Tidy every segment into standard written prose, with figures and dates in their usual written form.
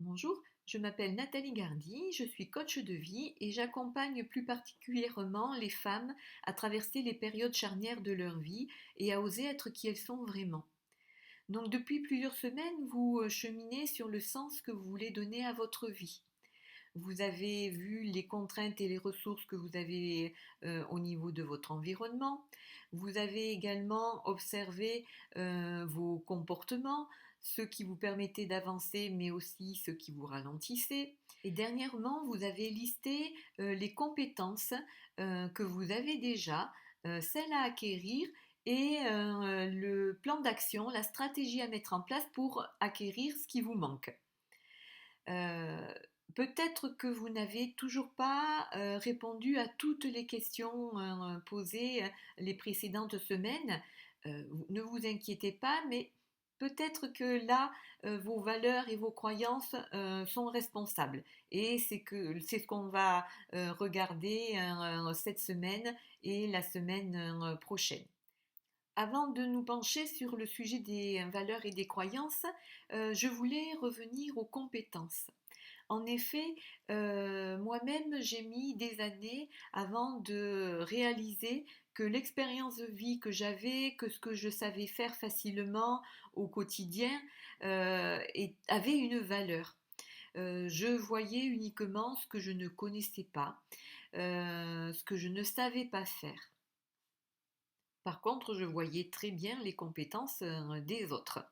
Bonjour, je m'appelle Nathalie Gardy, je suis coach de vie et j'accompagne plus particulièrement les femmes à traverser les périodes charnières de leur vie et à oser être qui elles sont vraiment. Donc depuis plusieurs semaines, vous cheminez sur le sens que vous voulez donner à votre vie. Vous avez vu les contraintes et les ressources que vous avez au niveau de votre environnement. Vous avez également observé vos comportements, ceux qui vous permettaient d'avancer, mais aussi ceux qui vous ralentissaient. Et dernièrement, vous avez listé les compétences que vous avez déjà, celles à acquérir et le plan d'action, la stratégie à mettre en place pour acquérir ce qui vous manque. Euh, Peut-être que vous n'avez toujours pas répondu à toutes les questions posées les précédentes semaines. Ne vous inquiétez pas, mais peut-être que là, vos valeurs et vos croyances sont responsables. Et c'est ce qu'on va regarder cette semaine et la semaine prochaine. Avant de nous pencher sur le sujet des valeurs et des croyances, je voulais revenir aux compétences. En effet, moi-même, j'ai mis des années avant de réaliser que l'expérience de vie que j'avais, que ce que je savais faire facilement au quotidien, avait une valeur. Je voyais uniquement ce que je ne connaissais pas, ce que je ne savais pas faire. Par contre, je voyais très bien les compétences des autres.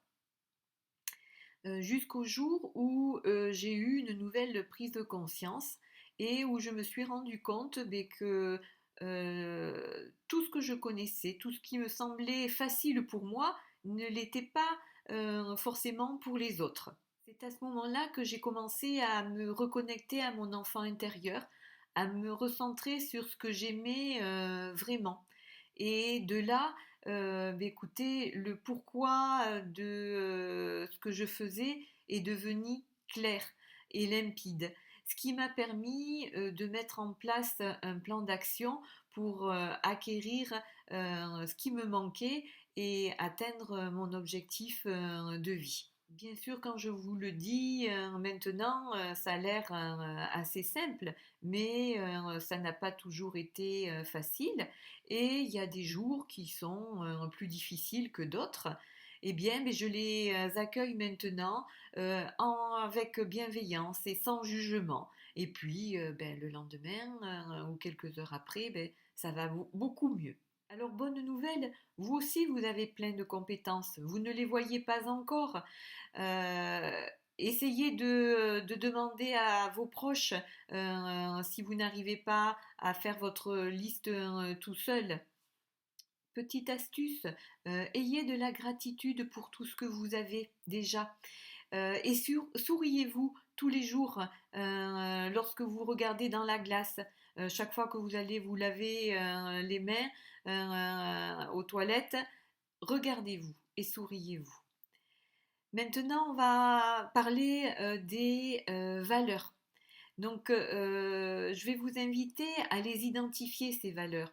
Jusqu'au jour où j'ai eu une nouvelle prise de conscience et où je me suis rendu compte que tout ce que je connaissais, tout ce qui me semblait facile pour moi, ne l'était pas forcément pour les autres. C'est à ce moment-là que j'ai commencé à me reconnecter à mon enfant intérieur, à me recentrer sur ce que j'aimais vraiment. Et de là, écoutez, le pourquoi de ce que je faisais est devenu clair et limpide, ce qui m'a permis de mettre en place un plan d'action pour acquérir ce qui me manquait et atteindre mon objectif de vie. Bien sûr, quand je vous le dis maintenant, ça a l'air assez simple, mais ça n'a pas toujours été facile. Et il y a des jours qui sont plus difficiles que d'autres. Eh bien, mais je les accueille maintenant avec bienveillance et sans jugement. Et puis, le lendemain ou quelques heures après, ça va beaucoup mieux. Alors, bonne nouvelle, vous aussi, vous avez plein de compétences. Vous ne les voyez pas encore. Euh, Essayez de demander à vos proches si vous n'arrivez pas à faire votre liste tout seul. Petite astuce, ayez de la gratitude pour tout ce que vous avez déjà. Et souriez-vous tous les jours lorsque vous regardez dans la glace. Chaque fois que vous allez vous laver les mains aux toilettes, regardez-vous et souriez-vous. Maintenant, on va parler des valeurs. Donc, je vais vous inviter à les identifier, ces valeurs.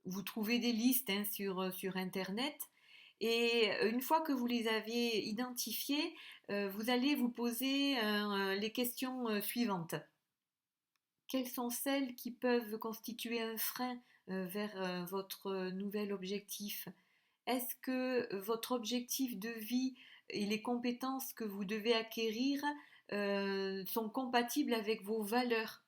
Vous trouvez des listes sur Internet et une fois que vous les avez identifiées, vous allez vous poser les questions suivantes. Quelles sont celles qui peuvent constituer un frein vers votre nouvel objectif? Est-ce que votre objectif de vie et les compétences que vous devez acquérir sont compatibles avec vos valeurs?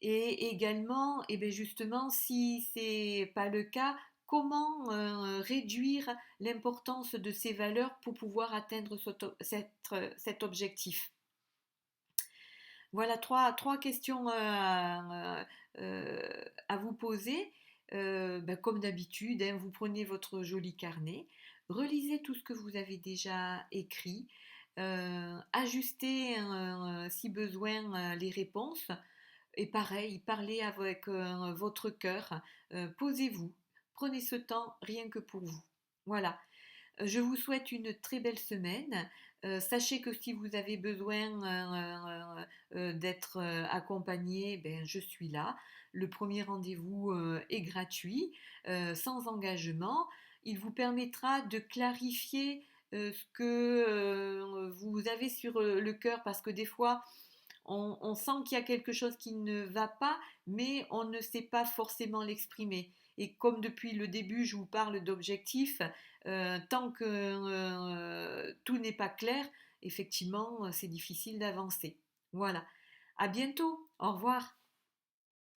Et également, et bien justement, si ce n'est pas le cas, comment réduire l'importance de ces valeurs pour pouvoir atteindre cet objectif? Voilà trois questions à vous poser. Comme d'habitude, hein, vous prenez votre joli carnet, relisez tout ce que vous avez déjà écrit, ajustez si besoin les réponses. Et pareil, parlez avec votre cœur, posez-vous, prenez ce temps rien que pour vous. Voilà, je vous souhaite une très belle semaine. Sachez que si vous avez besoin d'être accompagné, ben, je suis là. Le premier rendez-vous est gratuit, sans engagement. Il vous permettra de clarifier ce que vous avez sur le cœur, parce que des fois, on sent qu'il y a quelque chose qui ne va pas, mais on ne sait pas forcément l'exprimer. Et comme depuis le début, je vous parle d'objectifs, tant que tout n'est pas clair, effectivement, c'est difficile d'avancer. Voilà. À bientôt. Au revoir.